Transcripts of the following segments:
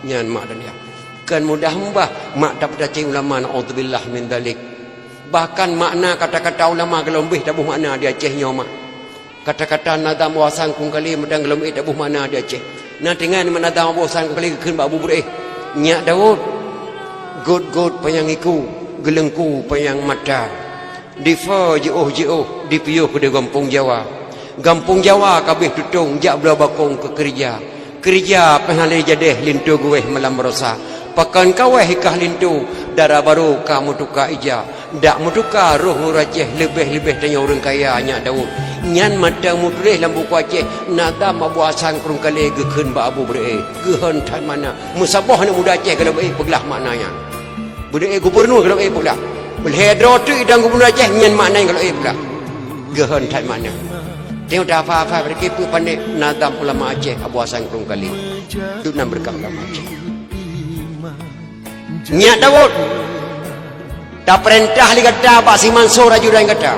Nyan mak dan ya. Kan mudah mbah mak dapat cing ulama naudzubillah min dalik. Bahkan makna kata-kata ulama gelembih tak buh makna dia cehnya mak. Kata-kata nadam wasan kung kali medang gelembih tak buh makna dia ceh. Nah dengan nadam wasan kung kali keun bak bubuh nyak Daud. God penyangiku gelengku penyang mata. Difa jauh dipiyuh ke Kampung Jawa. Kampung Jawa kabeh tutung jak belah bakong ke kerja. Kerja penhalai jadeh lintu gue malam rosa. Pakan kaweh hikah lintu darah baru kamu tuka ija. Dak mutuka roh ngurajeh lebih-lebih tanya orang kaya nyak Daud. Nyan mata mudreh lambu kuaceh nada mabuasan kurung kali gekun ba abu bere. Gehon tan mana musabah nak muda Aceh kalau pegelah maknanya. Bere gubernur kalau pegelah. Belhedro tu idang gubernur Aceh nyan maknanya kalau pegelah. Gehon tan mana. Tengok dah apa-apa mereka pun pandai nadam ulama Aceh Abu Hasan kurung kali. Itu nak berkah ulama Aceh. Nyak Daud. Tak perintah li kata Pak Si Mansur raju dan kata.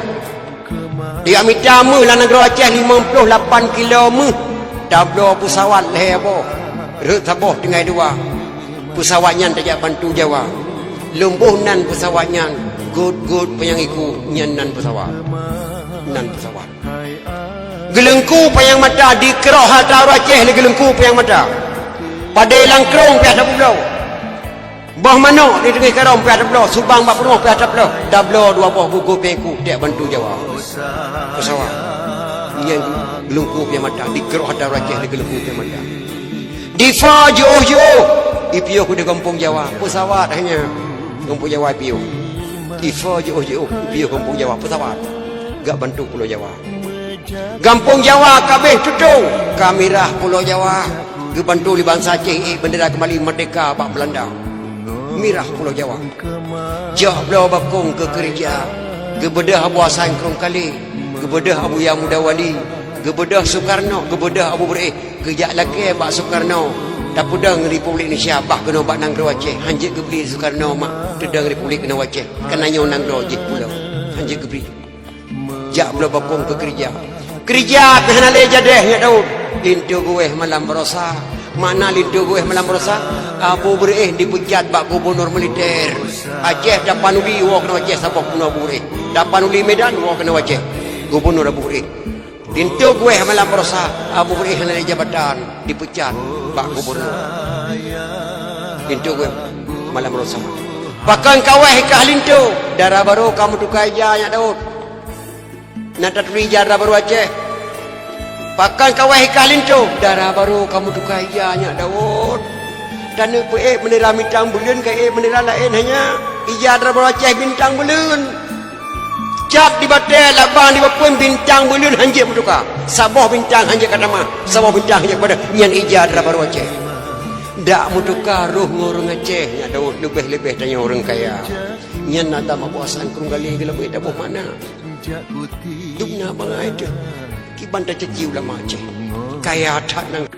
Dia minta mu lah negara Aceh 58 kilo mu. Tablo pesawat leh apa. Rut taboh dengan dua. Pesawatnya tajak bantu Jawa. Lumbuh nan pesawatnya. Good penyangiku nyan nan pesawat. Nan pesawat. Gelengku payang mata di kerah hata Aceh le gelengku payang mata. Padai langkrong pi atas pulau. Bah mana di tengah karong pi atas pulau, Subang 40 pi atas pulau. Dablo dua buah buku pengku tiap bantu Jawa. Pesawat. Yang gelengku payang mata di kerah hata Aceh le gelengku payang mata. Difa jauh ipiyo ku di Kampung Jawa. Pesawat hanya Kampung Jawa ipiyo. Difa jauh ipiyo Kampung Jawa pesawat. Gak bantu Pulau Jawa. Kampung Jawa kabeh tutung kamirah Pulau Jawa gebantu di bangsa Aceh bendera kembali merdeka bak Belanda mirah Pulau Jawa jah belau bakong ke kerja gebedah Abu Hasan kurung kali gebedah Abu Yang Muda Wali gebedah Soekarno gebedah Abu Bere kejak laki bak Soekarno tak pudang Republik Indonesia bak kena bak nanggro Aceh hanjit gebeli Soekarno mak tedang Republik kena Aceh kenanya nanggro jit pulau hanjit gebeli jak belau bakong ke kerja kehanale jadeh nyak Daud lintu gue malam berosa mana lintu gue malam berosa Abu Bere dipecat bak gubernur militer Aceh dapat uli wak kena Aceh sabak kena Abu Bere dapat uli Medan wak kena Aceh gubernur Abu Bere lintu gue malam berosa Abu Bere hanale jabatan dipecat bak gubernur lintu gue malam berosa pakan kaweh kah lintu darah baru kamu tukai aja nyak Daud nak tatuli darah baru Aceh. Pakan kawah ikalin tu. Darah baru kamu tukar ijanya Daud. Dan menira bintang bulan ke menira lain hanya. Ija darah baru Aceh bintang bulan. Cap di batai labang di bapun bintang bulan hanjir bertukar. Sabah bintang hanjir kata mah. Sabah bintang hanjir kepada nyan ija darah baru Aceh. Dak mutukar ruh ngurung Aceh nya Daud lebih-lebih tanya orang kaya. Nyan nada mabuasan kurung kali lebih dah mana. Dukna bangai tu kiban tak ceciu lama Aceh kaya tak nang